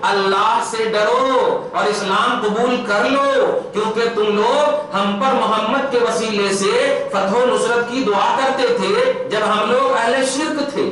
اللہ سے ڈرو اور اسلام قبول کر لو، کیونکہ تم لوگ ہم پر محمد کے وسیلے سے فتح و نصرت کی دعا کرتے تھے جب ہم لوگ اہل شرک تھے،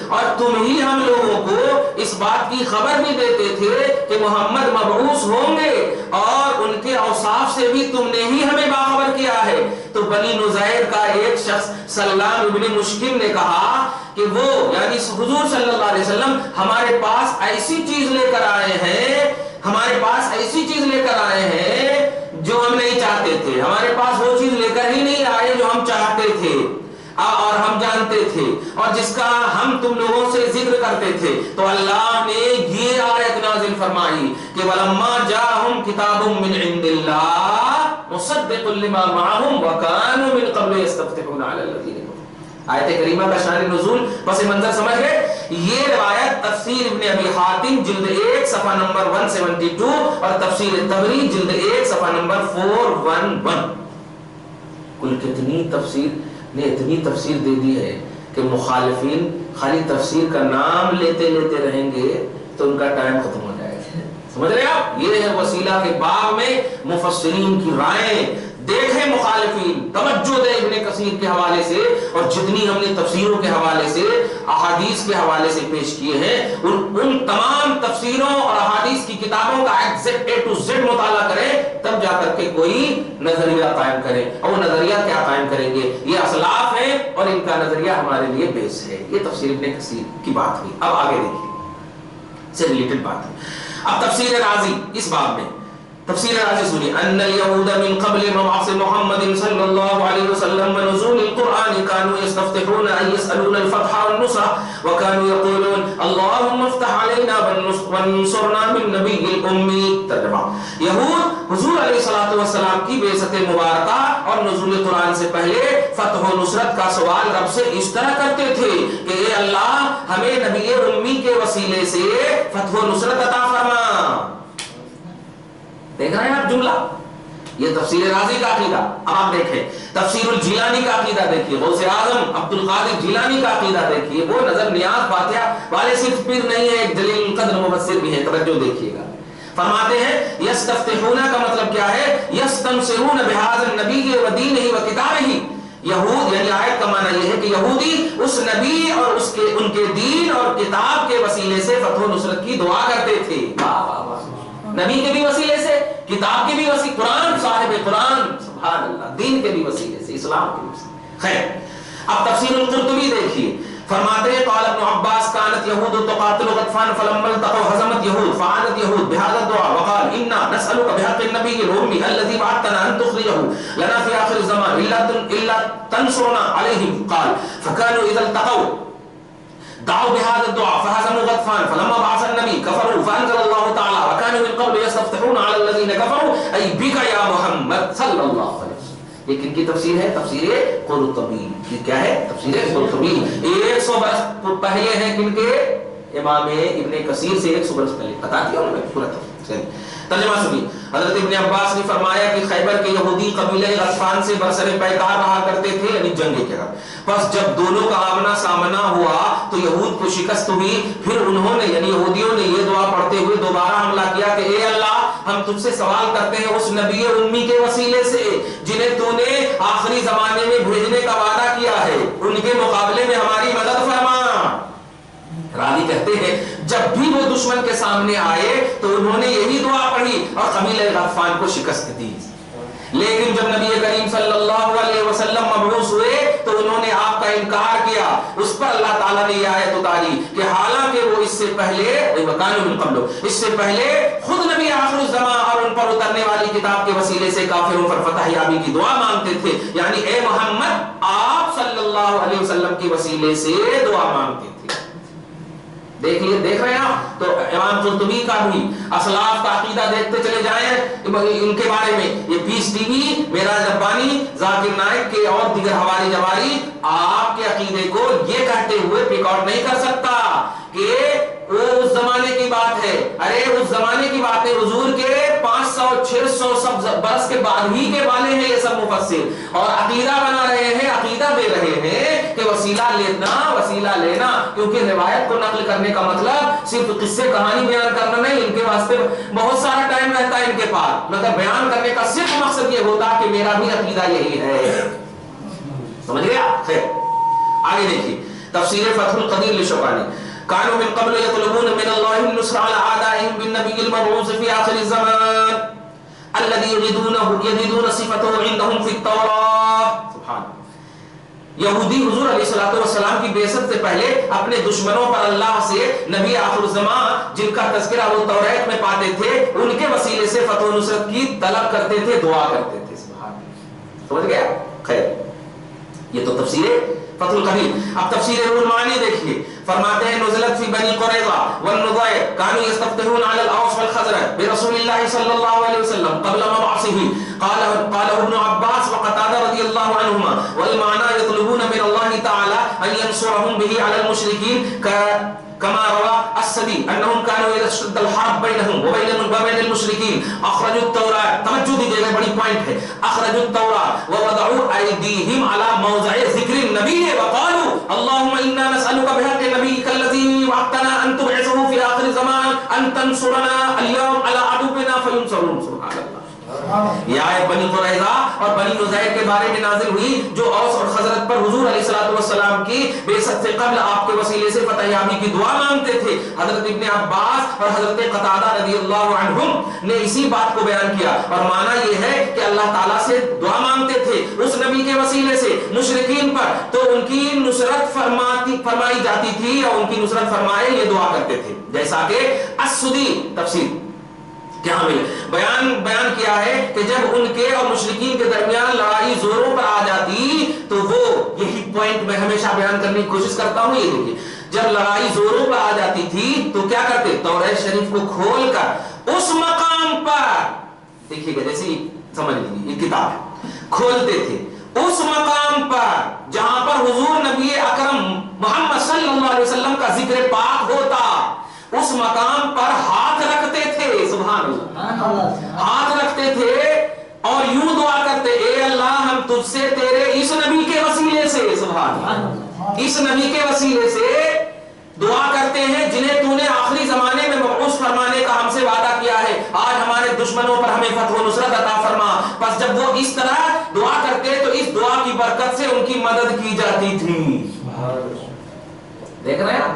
اور تم ہی ہم لوگوں کو اس بات کی خبر بھی دیتے تھے کہ محمد مبعوث ہوں گے، اور ان کے اوصاف سے بھی تم نے ہی ہمیں باخبر کیا ہے۔ تو بنی نذیر کا ایک شخص سلام ابن مشکم نے کہا کہ وہ یعنی حضور صلی اللہ علیہ وسلم ہمارے پاس ایسی چیز لے کر آئے ہیں، جو ہم نہیں چاہتے تھے، ہمارے پاس وہ چیز لے کر ہی نہیں آئے جو ہم چاہتے تھے اور ہم جانتے تھے، اور جس کا ہم تم لوگوں سے ذکر کرتے تھے۔ تو اللہ نے یہ آیت نازل فرمائی کہ وَلَمَّا جَاءَهُمْ كِتَابٌ مِّنْ عِندِ اللَّهِ مُصَدِّقٌ لِّمَا مَعَهُمْ وَكَانُوا مِن قَبْلُ يَسْتَفْتِحُونَ عَلَى الَّذِينَ كَفَرُوا۔ آیت کریمہ کا شان نزول پس منظر سمجھ گئے؟ یہ روایت تفسیر ابن ابی حاتم جلد 1 صفحہ نمبر 172 اور تفسیر طبری جلد 1 صفحہ نمبر 411۔ کل کتنی تفسیر نے اتنی تفسیر دے دی ہے کہ مخالفین خالی تفسیر کا نام لیتے لیتے رہیں گے تو ان کا ٹائم ختم ہو جائے گا۔ سمجھ رہے آپ؟ یہ ہے وسیلہ کے باب میں مفسرین کی رائیں۔ دیکھیں مخالفین توجہ دیں ابن کثیر کے حوالے سے، اور جتنی ہم نے تفسیروں کے حوالے سے احادیث کے حوالے سے پیش کیے ہیں، ان تمام تفسیروں اور احادیث کی کتابوں کا ایگزیکٹ A to Z مطالعہ کریں، تب جا کر کے کوئی نظریہ قائم کریں۔ اور وہ نظریہ کیا قائم کریں گے؟ یہ اسلاف ہیں اور ان کا نظریہ ہمارے لیے بیس ہے۔ یہ تفسیر ابن کثیر کی بات ہوئی۔ اب آگے دیکھیے، سے ریلیٹڈ بات ہے۔ اب تفسیر رازی اس باب میں، تفسیر رازی سنی ان اليهود من قبل مبعث محمد صلی اللہ علیہ وسلم ونزول القرآن كانوا يستفتحون ان يسألون الفتح والنصرة وكانوا يقولون اللهم افتح علينا وانصرنا من نبي الأمي۔ ترجمہ، یہود حضور علیہ الصلوۃ والسلام کی بعثت مبارکہ اور نزول قرآن سے پہلے فتح و نصرت کا سوال رب سے اس طرح کرتے تھے کہ اے اللہ ہمیں نبی امی کے وسیلے سے فتح و نصرت عطا فرما۔ دیکھ رہے ہیں آپ جملہ؟ یہ تفسیر رازی کا عقیدہ۔ اب آپ دیکھیں تفسیر الجیلانی کا عقیدہ دیکھیے، غوث اعظم عبد القادر جیلانی کا عقیدہ دیکھیے۔ وہ نظر نیاز فاتحہ والے صرف پیر نہیں ہے، ایک جلیل القدر مفسر بھی ہے، توجہ دیکھیے گا۔ فرماتے ہیں یستفتحون کا مطلب کیا ہے؟ یستنصرون بهذا النبی ودینہ وکتابہ۔ یہود یعنی آیت کا معنی یہ ہے کہ یہودی اس نبی اور ان کے دین اور کتاب کے وسیلے سے فتح و نصرت کی دعا کرتے تھے۔ واہ واہ واہ، نبی کے بھی وسیلے سے، کتاب کے بھی وسیلے، قرآن صاحب قرآن سبحان اللہ، دین کے بھی وسیلے سے، اسلام کے بھی وسیلے۔ خیر، اب تفسیر القرطبی دیکھیے، فرماتے ہیں قال ابن عباس كانت يهود تقاتل غطفان فلما التقوا هزمت يهود فعانت يهود بهذا الدعاء وقال انا نسألك بحق النبي الأمي الذي بعثتنا ان تخرجه لنا في آخر الزمان الا تنصرنا عليهم قال فكانوا اذا التقوا دعوا بهذا الدعاء فهزموا غطفان فلما بعث النبي كفروا فانزل الله تعالى وكانوا من قبل يستفتحون على الذين كفروا اي بك يا محمد صلى الله عليه وسلم۔ یہ کن کی تفسیر ہے؟ تفسیر قرطبی۔ یہ کیا ہے؟ تفسیر قرطبی۔ 100 برس پہلے ہیں کن کے؟ امام ابن کثیر سے 100 برس پہلے بتا دیا انہوں نے پورا تفسیر۔ ترجمہ سنی، حضرت ابن عباس نے فرمایا کہ خیبر کے یہودی قبیلہ غطفان سے برسر پیکار رہا کرتے تھے، یعنی جنگ کے بعد۔ پس جب دونوں کا آمنا سامنا ہوا تو یہود کو شکست ہوئی، پھر انہوں نے یعنی یہودیوں نے یہ دعا پڑھتے ہوئے دوبارہ حملہ کیا کہ اے اللہ ہم تجھ سے سوال کرتے ہیں اس نبی امی کے وسیلے سے جنہیں تو نے آخری زمانے میں بھیجنے کا وعدہ کیا ہے، ان کے مقابلے میں ہماری مدد فرما۔ راوی کہتے ہیں جب بھی وہ دشمن کے سامنے آئے تو انہوں نے یہی دعا پڑھی اور قبیلہ غطفان کو شکست دی۔ لیکن جب نبی کریم صلی اللہ علیہ وسلم مبعوث ہوئے تو انہوں نے آپ کا انکار کیا۔ اس پر اللہ تعالیٰ نے یہ آیت اتاری کہ حالانکہ وہ اس سے پہلے خود نبی آخر الزمان اور ان پر اترنے والی کتاب کے وسیلے سے کافروں پر فتح یابی کی دعا مانگتے تھے، یعنی اے محمد آپ صلی اللہ علیہ وسلم کے وسیلے سے دعا مانگتے تھے۔ دیکھ رہے ہیں آپ؟ تو امام قرطبی کا بھی اسلاف کا عقیدہ دیکھتے چلے جائیں ان کے بارے میں۔ یہ پیس ٹی وی، معراج ربانی، ذاکر نائک کے اور دیگر حوالے جواری آپ کے عقیدے کو یہ کہتے ہوئے پک آؤٹ نہیں کر سکتا کہ وہ اس زمانے کی بات ہے۔ ارے اس زمانے کی بات ہے، حضور کے 500 600 برس کے بعد ہی کے والے ہیں یہ سب مفسر, اور عقیدہ بنا رہے ہیں, عقیدہ دے رہے ہیں کہ وسیلہ لینا, کیونکہ روایت کو نقل کرنے کا مطلب صرف قصے کہانی بیان کرنا نہیں, ان کے واسطے بہت سارا ٹائم رہتا ہے ان کے پاس, مگر بیان کرنے کا صرف مقصد یہ ہوتا کہ میرا بھی عقیدہ یہی ہے. سمجھ گیا؟ خیر آگے دیکھیے تفسیر فتح القدیر لشوکانی. كانوا من قبل يطلبون من الله النصر على اعدائهم بالنبي المبعوث في اخر الزمان الذي يجدون صفته عندهم في التوراة. سبحان اللہ. یہودی حضور علیہ الصلوۃ والسلام کی بعثت سے پہلے اپنے دشمنوں پر اللہ سے نبی آخر الزمان جن کا تذکرہ وہ توریت میں پاتے تھے, ان کے وسیلے سے فتح و نصرت کی طلب کرتے تھے, دعا کرتے تھے. سبحان اللہ. سمجھ گیا؟ خیر یہ تو تفسیر فتح القدیر. اب تفسیر روح المعانی دیکھیے, فرماتے ہیں نزلت فی بنی قریظہ والنضیر كانوا يستفتحون على الاوس والخزرج برسول الله صلی اللہ علیہ وسلم قبل مبعثه. قال ابن عباس وقتادہ رضی اللہ عنہما والمعنى يطلبون من الله تعالى ان ينصرهم به على المشركين كما روى السدي انهم كانوا اذا اشتد الحرب بينهم وبين المشركين اخرجوا التوراة. توجہ دیجیے گا, بڑی پوائنٹ ہے. اخرجوا التوراة ووضعوا ايديهم على موضع ذكر النبي وقالوا اللهم انا نسالك بحق نبيك الذي وعدتنا ان تبعثه في اخر الزمان ان تنصرنا اليوم على عدونا فينصرون. سبحان اللہ. یہ آیت بنی قریظہ اور بنی نضیر کے بارے میں نازل ہوئی جو اوس اور خزرج پر حضور علیہ الصلوۃ والسلام کی بعثت سے قبل آپ کے وسیلے سے فتح یابی کی دعا مانگتے تھے. حضرت ابن عباس اور حضرت قتادہ رضی اللہ عنہم نے اسی بات کو بیان کیا, اور معنی یہ ہے کہ اللہ تعالیٰ سے دعا مانگتے تھے اس نبی کے وسیلے سے مشرکین پر, تو ان کی نصرت فرمائی جاتی تھی, اور ان کی نصرت فرمائے یہ دعا کرتے تھے. جیسا کہ السدی تفسیر کیا بیان کیا ہے کہ جب ان کے اور مشرکین کے درمیان لڑائی زوروں پر آ جاتی تو وہ, یہی پوائنٹ میں ہمیشہ بیان کرنے کی کوشش کرتا ہوں, یہ دیکھیے جب لڑائی زوروں پر آ جاتی تھی تو کیا کرتے, توریت شریف کو کھول کر اس مقام پر, دیکھیے گا جیسے سمجھ لیجیے یہ کتاب ہے, کھولتے تھے اس مقام پر جہاں پر حضور نبی اکرم محمد صلی اللہ علیہ وسلم کا ذکر پاک ہوتا, اس مقام پر ہاتھ رکھتے تھے. سبحان اللہ. ہاتھ رکھتے تھے اور یوں دعا کرتے, اے اللہ ہم تجھ سے تیرے اس نبی کے وسیلے سے, سبحان اللہ, اس نبی کے وسیلے سے دعا کرتے ہیں جنہیں تو نے آخری زمانے میں مبعوث فرمانے کا ہم سے وعدہ کیا ہے. آج ہمارے دشمنوں پر ہمیں فتح و نصرت عطا فرما. بس جب وہ اس طرح دعا کرتے تو اس دعا کی برکت سے ان کی مدد کی جاتی تھی. دیکھ رہے ہیں,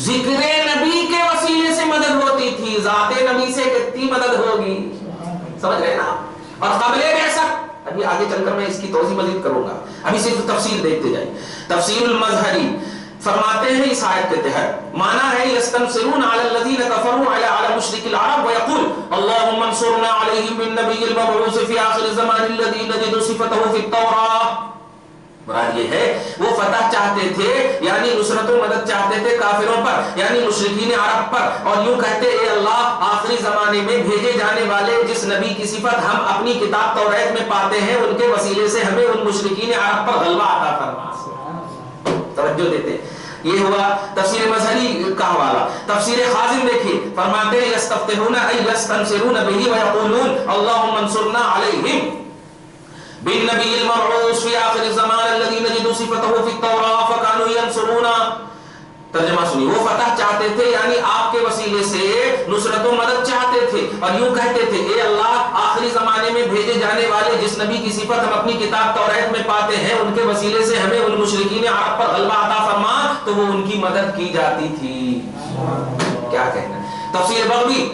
ذکر نبی کے وسیلے سے مدد ہوتی تھی, ذات نبی سے کتنی مدد ہوگی. سمجھ رہے نا. اور قبل بعثت, ابھی آگے چل کر میں اس کی توضیح مزید کروں گا, ابھی صرف تفسیر دیکھتے جائیں. تفسیر المظہری فرماتے ہیں اس آیت کے تحت معنی ہے یستنصرون علی الذین کفروا علی مشرک العرب ویقول اللهم انصرنا علیہم بالنبی المبعوث فی آخر الزمان الذی نجد صفته فی التوراۃ. مراد یہ ہے وہ فتح چاہتے تھے یعنی نصرت و مدد چاہتے تھے کافروں پر یعنی مشرکین عرب پر, اور یوں کہتے اے اللہ آخری زمانے میں بھیجے جانے والے جس نبی کی صفت ہم اپنی کتاب توریت میں پاتے ہیں ان کے وسیلے سے ہمیں ان مشرکین عرب پر غلبہ عطا فرما. توجہ دیتے. یہ ہوا تفسیر مظہری کا حوالہ. تفسیر خازن دیکھیے, فرماتے ہیں یستفتحون ای یستنصرون به ویقولون اللهم انصرنا علیہم بالنبی المبعوث فی آخر الزمان الذی نجد صفته فی التوراۃ فکانوا ینصرون. ترجمہ سنیے, وہ فتح چاہتے تھے یعنی آپ کے وسیلے سے نصرت و مدد چاہتے تھے, اور یوں کہتے تھے اے اللہ آخری زمانے میں بھیجے جانے والے جس نبی کی صفت ہم اپنی کتاب توریت میں پاتے ہیں ان کے وسیلے سے ہمیں ان مشرکین عرب پر غلبہ عطا فرما, تو وہ ان کی مدد کی جاتی تھی. کیا کہنا. تفسیر بغوی,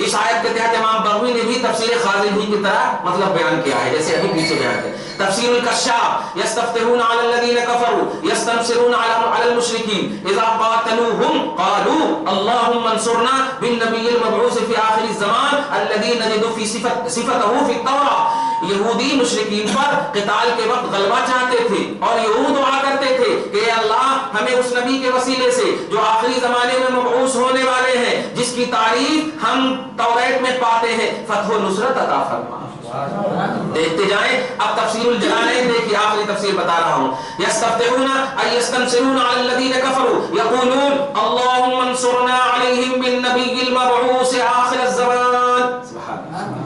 اس آیت کے تحت امام بغوی نے بھی تفسیر خازن ہی کی طرح مطلب بیان کیا ہے جیسے ابھی پیچھے بیان کیا. تفسیر الکشاف یستفتحون علی الذین کفروا یستنصرون علی المشرکین اذا قاتلوهم قالوا اللهم انصرنا بالنبی المبعوث فی آخر الزمان الذی نجد فی صفته فی التوراۃ. یہودی مشرکین پر قتال کے وقت غلبہ چاہتے تھے اور یہود دعا کرتے تھے کہ اے اللہ ہمیں اس نبی کے وسیلے سے جو آخری زمانے میں مبعوث ہونے والے ہیں جس کی تعریف ہم توریت میں پاتے ہیں فتح و نصرت عطا فرما. دیکھتے جائیں. اب تفسیر الجلالین دیکھیے, آخری تفسیر بتا رہا ہوں. یستفتحون ای یستنصرون علی الذین کفروا یقولون اللهم انصرنا علیہم بالنبی المبعوث آخر الزمان. سبحان اللہ.